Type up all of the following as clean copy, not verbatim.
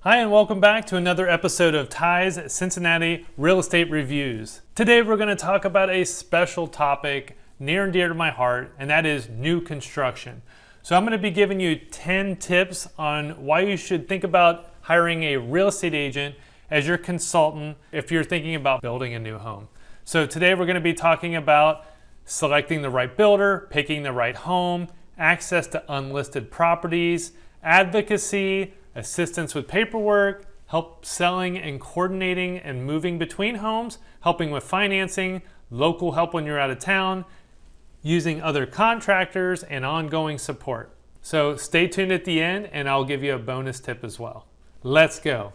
Hi, and welcome back to another episode of Ty's Cincinnati Real Estate Reviews. Today we're going to talk about a special topic near and dear to my heart, and that is new construction. So I'm going to be giving you 10 tips on why you should think about hiring a real estate agent as your consultant if you're thinking about building a new home. So today we're going to be talking about selecting the right builder, picking the right home, access to unlisted properties, advocacy, assistance with paperwork, help selling and coordinating and moving between homes, helping with financing, local help when you're out of town, using other contractors, and ongoing support. So stay tuned at the end and I'll give you a bonus tip as well. Let's go.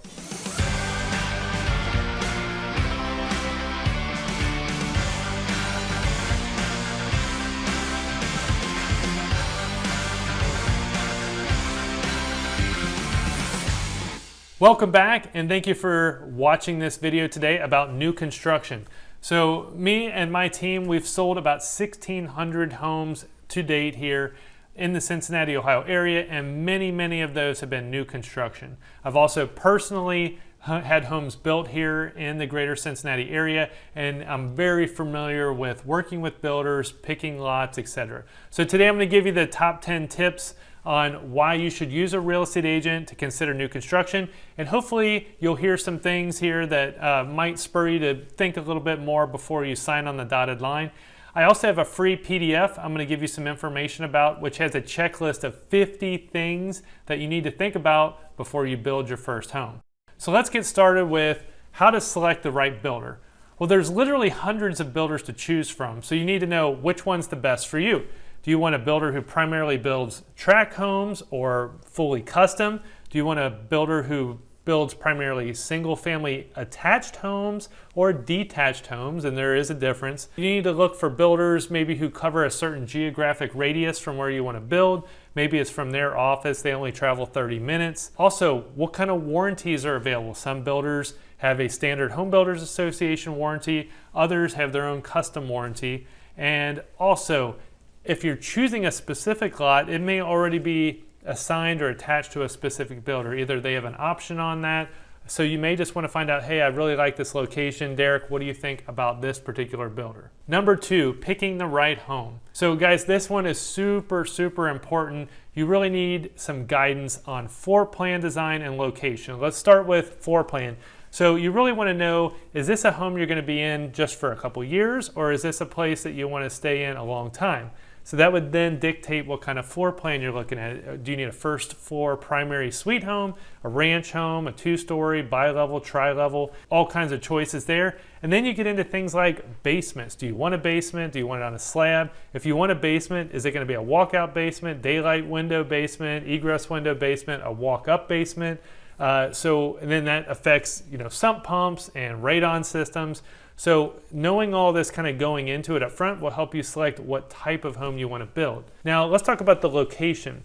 Welcome back, and thank you for watching this video today about new construction. So me and my team, we've sold about 1,600 homes to date here in the Cincinnati, Ohio area, and many of those have been new construction. I've also personally had homes built here in the greater Cincinnati area, and I'm very familiar with working with builders, picking lots, etc. So today I'm going to give you the top 10 tips on why you should use a real estate agent to consider new construction, and hopefully you'll hear some things here that might spur you to think a little bit more before you sign on the dotted line. I also have a free PDF I'm going to give you some information about, which has a checklist of 50 things that you need to think about before you build your first home. So let's get started with how to select the right builder. Well, there's literally hundreds of builders to choose from, so you need to know which one's the best for you. Do you want a builder who primarily builds tract homes or fully custom? Do you want a builder who builds primarily single-family attached homes or detached homes? And there is a difference. You need to look for builders maybe who cover a certain geographic radius from where you want to build. Maybe it's from their office, they only travel 30 minutes. Also, what kind of warranties are available? Some builders have a standard Home Builders Association warranty, others have their own custom warranty. And also, if you're choosing a specific lot, it may already be assigned or attached to a specific builder. Either they have an option on that, so you may just want to find out, hey, I really like this location. Derek, what do you think about this particular builder? Number 2, picking the right home. So guys, this one is super important. You really need some guidance on floor plan design and location. Let's start with floor plan. So you really want to know, is this a home you're going to be in just for a couple years, or is this a place that you want to stay in a long time? So that would then dictate what kind of floor plan you're looking at. Do you need a first floor primary suite home, a ranch home, a 2-story, bi-level, tri-level, all kinds of choices there. And then you get into things like basements. Do you want a basement? Do you want it on a slab? If you want a basement, is it going to be a walkout basement, daylight window basement, egress window basement, a walk-up basement? And then that affects, sump pumps and radon systems. So knowing all this kind of going into it up front will help you select what type of home you want to build. Now let's talk about the location.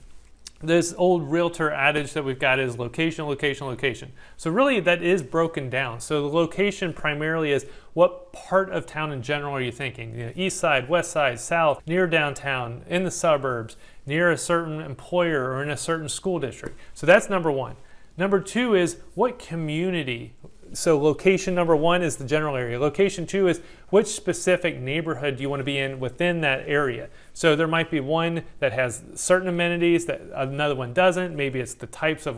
This old realtor adage that we've got is location, location, location. So really that is broken down. So the location primarily is what part of town in general are you thinking? East side, west side, south, near downtown, in the suburbs, near a certain employer or in a certain school district. So that's number 1. Number 2 is what community. So location number 1 is the general area. Location 2 is which specific neighborhood do you want to be in within that area. So there might be one that has certain amenities that another one doesn't. Maybe it's the types of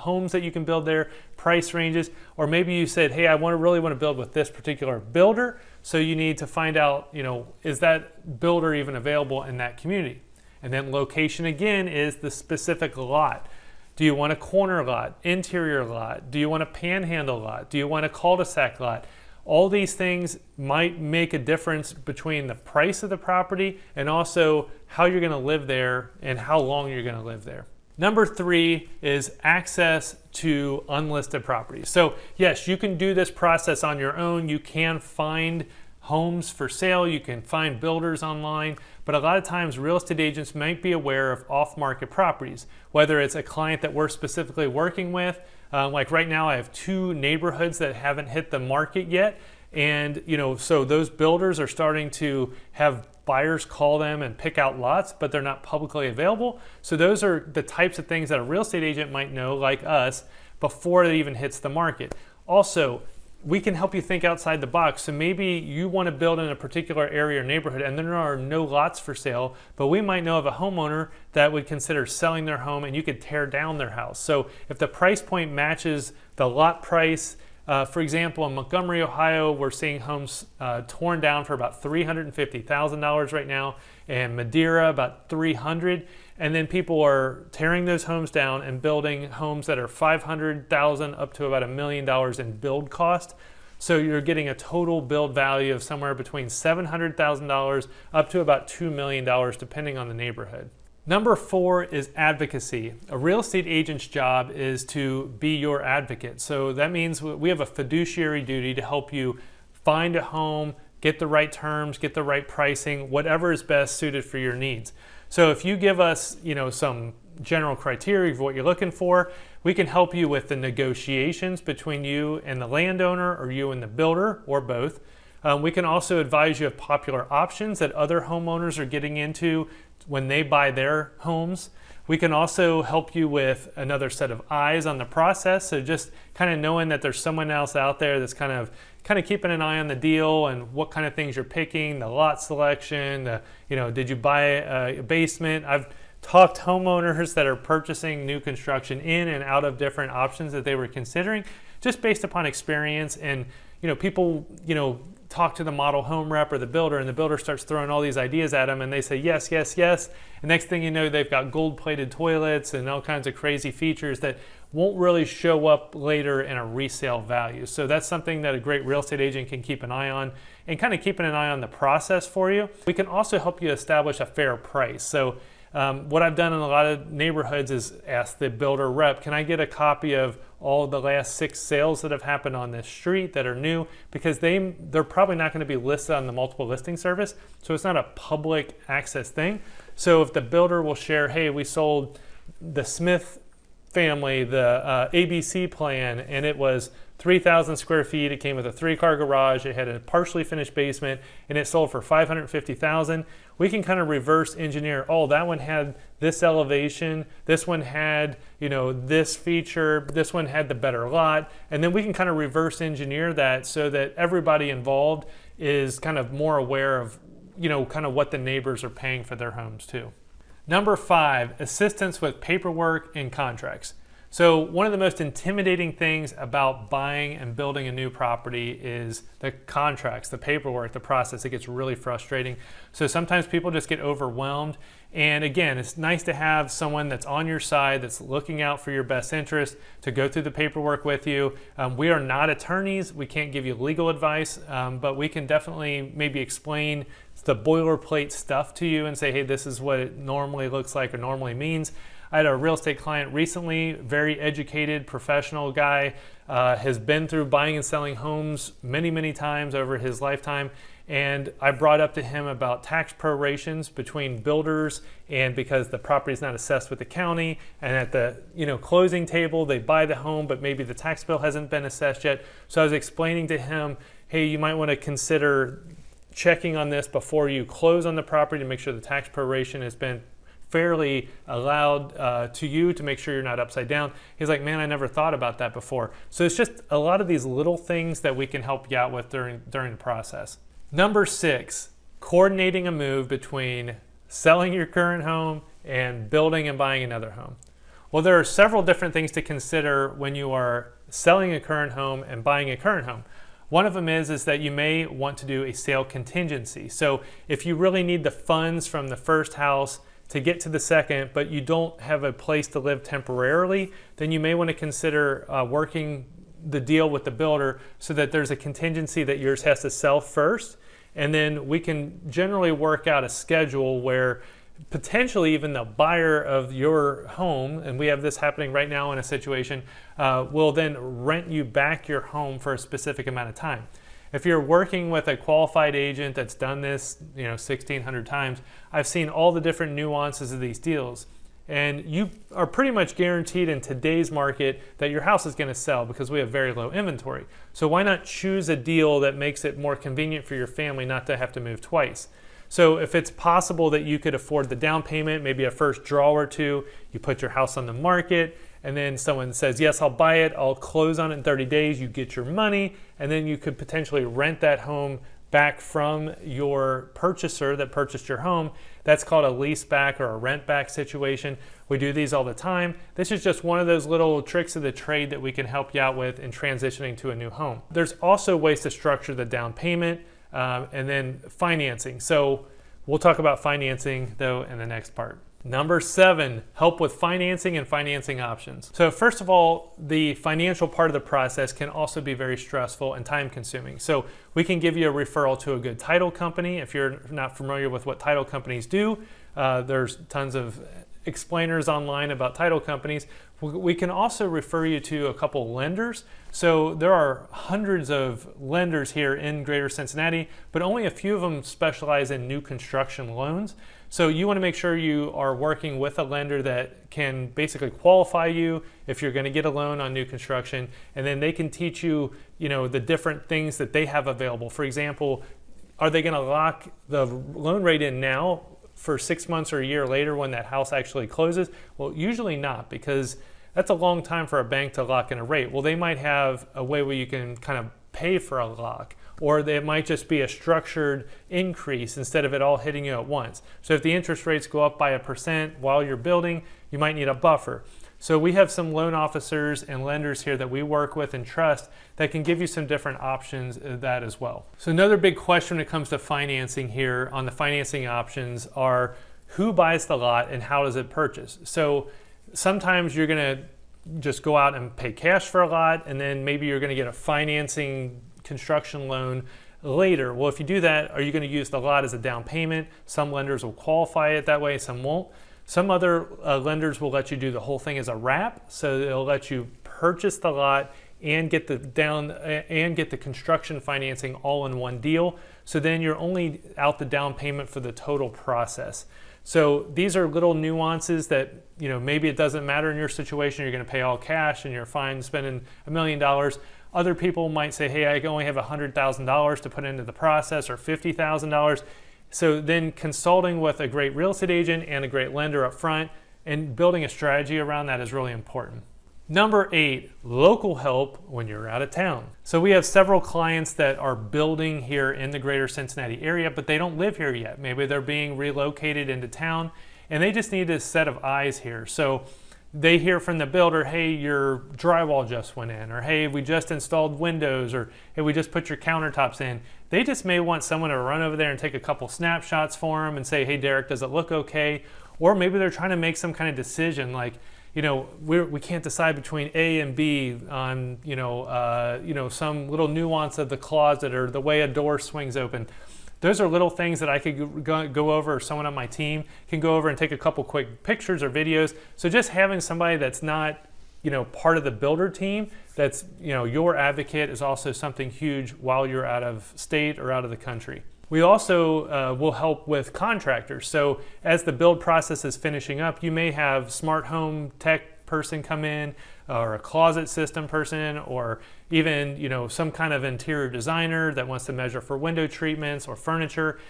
homes that you can build there, price ranges, or maybe you said, hey, I really want to build with this particular builder. So you need to find out, is that builder even available in that community? And then location again is the specific lot. Do you want a corner lot, interior lot? Do you want a panhandle lot? Do you want a cul-de-sac lot? All these things might make a difference between the price of the property and also how you're going to live there and how long you're going to live there. Number 3 is access to unlisted properties. So yes, you can do this process on your own. You can find homes for sale, you can find builders online, but a lot of times real estate agents might be aware of off-market properties, whether it's a client that we're specifically working with. Like right now I have 2 neighborhoods that haven't hit the market yet, and so those builders are starting to have buyers call them and pick out lots, but they're not publicly available. So those are the types of things that a real estate agent might know, like us, before it even hits the market. Also, we can help you think outside the box. So maybe you want to build in a particular area or neighborhood and there are no lots for sale, but we might know of a homeowner that would consider selling their home and you could tear down their house. So if the price point matches the lot price, for example, in Montgomery, Ohio, we're seeing homes torn down for about $350,000 right now, and Madeira about $300,000. And then people are tearing those homes down and building homes that are $500,000 up to about $1 million in build cost. So you're getting a total build value of somewhere between $700,000 up to about $2 million, depending on the neighborhood. Number 4 is advocacy. A real estate agent's job is to be your advocate. So that means we have a fiduciary duty to help you find a home, get the right terms, get the right pricing, whatever is best suited for your needs. So if you give us, some general criteria of what you're looking for, we can help you with the negotiations between you and the landowner or you and the builder or both. We can also advise you of popular options that other homeowners are getting into when they buy their homes. We can also help you with another set of eyes on the process. So just kind of knowing that there's someone else out there that's kind of keeping an eye on the deal and what kind of things you're picking, the lot selection, did you buy a basement? I've talked to homeowners that are purchasing new construction in and out of different options that they were considering just based upon experience. And, people, talk to the model home rep or the builder, and the builder starts throwing all these ideas at them and they say yes, yes, yes. And next thing you know, they've got gold-plated toilets and all kinds of crazy features that won't really show up later in a resale value. So that's something that a great real estate agent can keep an eye on and kind of keeping an eye on the process for you. We can also help you establish a fair price. So what I've done in a lot of neighborhoods is ask the builder rep, can I get a copy of all the last 6 sales that have happened on this street that are new? Because they're probably not going to be listed on the multiple listing service, so it's not a public access thing. So if the builder will share, hey, we sold the Smith family the ABC plan, and it was 3,000 square feet. It came with a 3-car garage. It had a partially finished basement, and it sold for $550,000. We can kind of reverse engineer. Oh, that one had this elevation. This one had, this feature. This one had the better lot, and then we can kind of reverse engineer that so that everybody involved is kind of more aware of, kind of what the neighbors are paying for their homes too. Number 5, assistance with paperwork and contracts. So one of the most intimidating things about buying and building a new property is the contracts, the paperwork, the process. It gets really frustrating. So sometimes people just get overwhelmed. And again, it's nice to have someone that's on your side, that's looking out for your best interest, to go through the paperwork with you. We are not attorneys. We can't give you legal advice, but we can definitely maybe explain the boilerplate stuff to you and say, hey, this is what it normally looks like or normally means. I had a real estate client recently, very educated, professional guy, has been through buying and selling homes many, many times over his lifetime. And I brought up to him about tax prorations between builders, and because the property is not assessed with the county, and at the closing table they buy the home, but maybe the tax bill hasn't been assessed yet. So I was explaining to him, hey, you might want to consider checking on this before you close on the property to make sure the tax proration has been fairly allowed to you, to make sure you're not upside down. He's like, man, I never thought about that before. So it's just a lot of these little things that we can help you out with during the process. Number 6, coordinating a move between selling your current home and building and buying another home. Well, there are several different things to consider when you are selling a current home and buying a current home. One of them is that you may want to do a sale contingency. So if you really need the funds from the first house to get to the second, but you don't have a place to live temporarily, then you may want to consider working the deal with the builder so that there's a contingency that yours has to sell first. And then we can generally work out a schedule where potentially even the buyer of your home, and we have this happening right now in a situation, will then rent you back your home for a specific amount of time. If you're working with a qualified agent that's done this 1,600 times, I've seen all the different nuances of these deals. And you are pretty much guaranteed in today's market that your house is going to sell because we have very low inventory. So why not choose a deal that makes it more convenient for your family not to have to move twice? So if it's possible that you could afford the down payment, maybe a first draw or two, you put your house on the market, and then someone says, yes, I'll buy it, I'll close on it in 30 days, you get your money, and then you could potentially rent that home back from your purchaser that purchased your home. That's called a lease back or a rent back situation. We do these all the time. This is just one of those little tricks of the trade that we can help you out with in transitioning to a new home. There's also ways to structure the down payment and then financing. So we'll talk about financing though in the next part. Number 7, help with financing and financing options. So first of all, the financial part of the process can also be very stressful and time consuming. So we can give you a referral to a good title company. If you're not familiar with what title companies do, there's tons of explainers online about title companies. We can also refer you to a couple lenders. So there are hundreds of lenders here in Greater Cincinnati, but only a few of them specialize in new construction loans. So you want to make sure you are working with a lender that can basically qualify you if you're going to get a loan on new construction, and then they can teach you, the different things that they have available. For example, are they going to lock the loan rate in now for 6 months or a year later when that house actually closes? Well, usually not, because that's a long time for a bank to lock in a rate. Well, they might have a way where you can kind of pay for a lock, or it might just be a structured increase instead of it all hitting you at once. So if the interest rates go up by 1% while you're building, you might need a buffer. So we have some loan officers and lenders here that we work with and trust that can give you some different options of that as well. So another big question when it comes to financing here on the financing options are who buys the lot and how does it purchase? So sometimes you're going to just go out and pay cash for a lot, and then maybe you're going to get a financing construction loan later. Well, if you do that, are you going to use the lot as a down payment? Some lenders will qualify it that way, some won't. Some other lenders will let you do the whole thing as a wrap, so they'll let you purchase the lot and get the construction financing all in one deal. So then you're only out the down payment for the total process. So these are little nuances that, maybe it doesn't matter in your situation. You're going to pay all cash and you're fine spending $1 million. Other people might say, hey, I only have $100,000 to put into the process, or $50,000. So then consulting with a great real estate agent and a great lender up front and building a strategy around that is really important. Number 8, local help when you're out of town. So we have several clients that are building here in the Greater Cincinnati area, but they don't live here yet. Maybe they're being relocated into town and they just need a set of eyes here. So they hear from the builder, hey, your drywall just went in, or hey, we just installed windows, or hey, we just put your countertops in. They just may want someone to run over there and take a couple snapshots for them and say, hey, Derek, does it look okay? Or maybe they're trying to make some kind of decision like, we can't decide between A and B on, some little nuance of the closet or the way a door swings open. Those are little things that I could go over, or someone on my team can go over and take a couple quick pictures or videos. So just having somebody that's not, part of the builder team, that's, your advocate, is also something huge while you're out of state or out of the country. We also will help with contractors. So as the build process is finishing up, you may have smart home tech person come in, or a closet system person, or even some kind of interior designer that wants to measure for window treatments or furniture.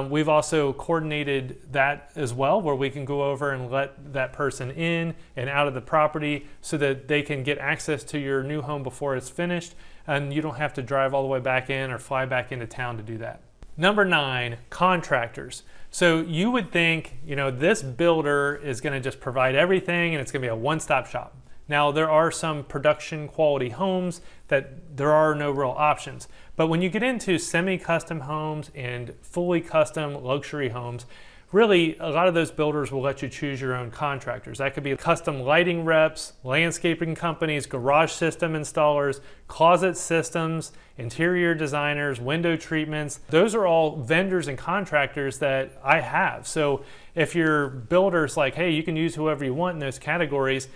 We've also coordinated that as well, where we can go over and let that person in and out of the property so that they can get access to your new home before it's finished, and you don't have to drive all the way back in or fly back into town to do that. Number 9, contractors. So you would think, this builder is going to just provide everything and it's going to be a one-stop shop. Now, there are some production quality homes that there are no real options. But when you get into semi-custom homes and fully custom luxury homes, really, a lot of those builders will let you choose your own contractors. That could be custom lighting reps, landscaping companies, garage system installers, closet systems, interior designers, window treatments. Those are all vendors and contractors that I have. So if your builder's like, hey, you can use whoever you want in those categories,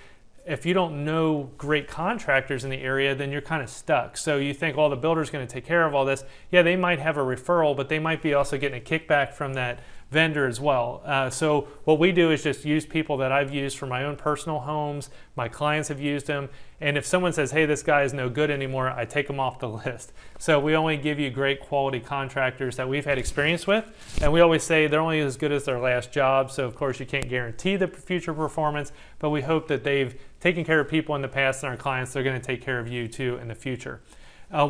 if you don't know great contractors in the area, then you're kind of stuck. So you think, well, the builder's going to take care of all this. Yeah, they might have a referral, but they might be also getting a kickback from that vendor as well. So what we do is just use people that I've used for my own personal homes. My clients have used them. And if someone says, hey, this guy is no good anymore, I take them off the list. So we only give you great quality contractors that we've had experience with. And we always say they're only as good as their last job. So of course you can't guarantee the future performance, but we hope that they've taken care of people in the past, and our clients, they're going to take care of you too in the future.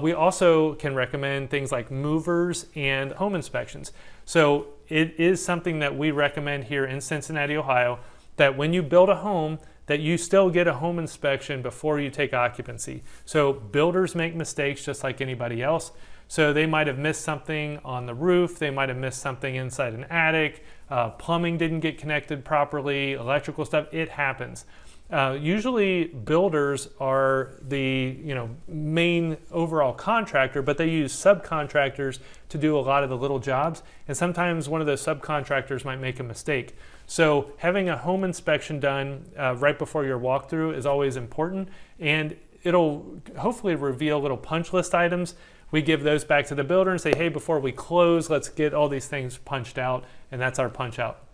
We also can recommend things like movers and home inspections. So it is something that we recommend here in Cincinnati, Ohio, that when you build a home, that you still get a home inspection before you take occupancy. So builders make mistakes just like anybody else. So they might have missed something on the roof, they might have missed something inside an attic, plumbing didn't get connected properly, electrical stuff, it happens. Usually builders are the main overall contractor, but they use subcontractors to do a lot of the little jobs, and sometimes one of those subcontractors might make a mistake. So having a home inspection done right before your walkthrough is always important, and it'll hopefully reveal little punch list items. We give those back to the builder and say, hey, before we close, let's get all these things punched out, and that's our punch out.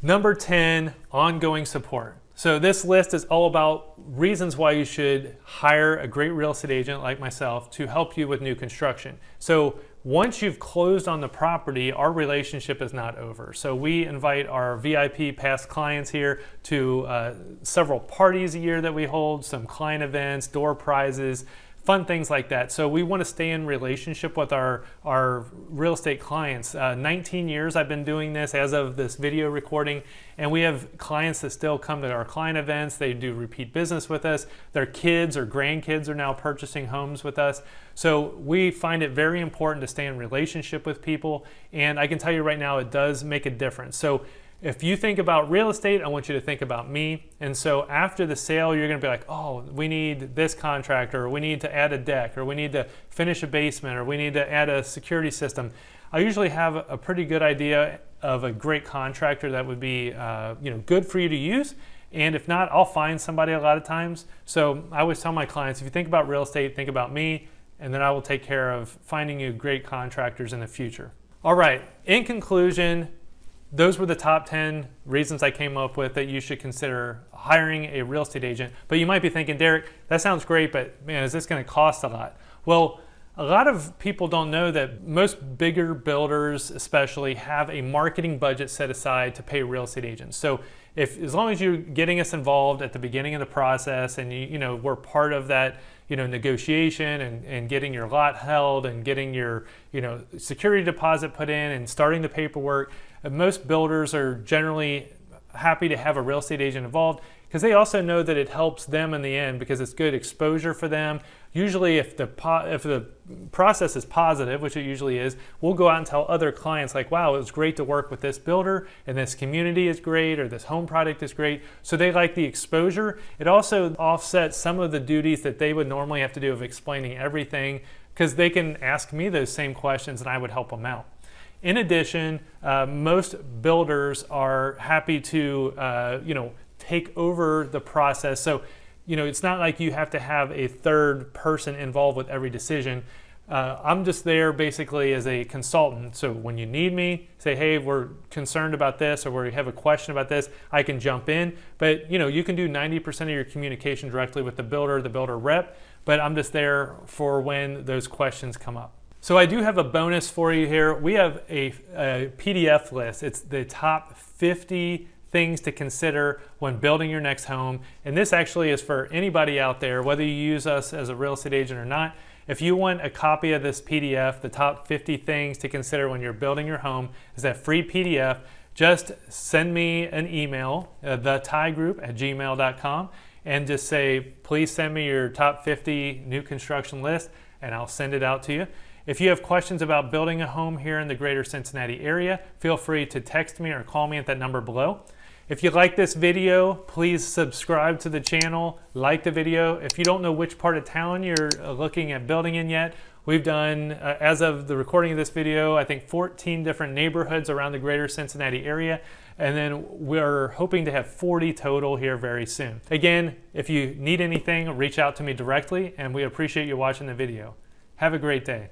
Number 10, ongoing support. So this list is all about reasons why you should hire a great real estate agent like myself to help you with new construction. So once you've closed on the property, our relationship is not over. So we invite our VIP past clients here to several parties a year that we hold, some client events, door prizes, fun things like that. So we want to stay in relationship with our real estate clients. 19 years I've been doing this as of this video recording, and we have clients that still come to our client events. They do repeat business with us. Their kids or grandkids are now purchasing homes with us. So we find it very important to stay in relationship with people, and I can tell you right now it does make a difference. So if you think about real estate, I want you to think about me. And so after the sale, you're going to be like, oh, we need this contractor, or we need to add a deck, or we need to finish a basement, or we need to add a security system. I usually have a pretty good idea of a great contractor that would be good for you to use. And if not, I'll find somebody a lot of times. So I always tell my clients, if you think about real estate, think about me, and then I will take care of finding you great contractors in the future. All right, in conclusion, those were the top 10 reasons I came up with that you should consider hiring a real estate agent. But you might be thinking, Derek, that sounds great, but man, is this going to cost a lot? Well, a lot of people don't know that most bigger builders especially have a marketing budget set aside to pay real estate agents. So as long as you're getting us involved at the beginning of the process, and we're part of that negotiation and getting your lot held and getting your security deposit put in and starting the paperwork, most builders are generally happy to have a real estate agent involved, because they also know that it helps them in the end, because it's good exposure for them. Usually if the process is positive, which it usually is, we'll go out and tell other clients like, wow, it was great to work with this builder, and this community is great, or this home product is great. So they like the exposure. It also offsets some of the duties that they would normally have to do of explaining everything, because they can ask me those same questions and I would help them out. In addition, most builders are happy to take over the process. So it's not like you have to have a third person involved with every decision. I'm just there basically as a consultant. So when you need me, say, hey, we're concerned about this, or we have a question about this, I can jump in. But you can do 90% of your communication directly with the builder rep, but I'm just there for when those questions come up. So I do have a bonus for you here. We have a PDF list. It's the top 50 things to consider when building your next home. And this actually is for anybody out there, whether you use us as a real estate agent or not. If you want a copy of this PDF, the top 50 things to consider when you're building your home, is that free PDF. Just send me an email, thetygroup@gmail.com, and just say, please send me your top 50 new construction list, and I'll send it out to you. If you have questions about building a home here in the greater Cincinnati area, feel free to text me or call me at that number below. If you like this video, please subscribe to the channel, like the video. If you don't know which part of town you're looking at building in yet, we've done, as of the recording of this video, I think 14 different neighborhoods around the greater Cincinnati area. And then we're hoping to have 40 total here very soon. Again, if you need anything, reach out to me directly, and we appreciate you watching the video. Have a great day.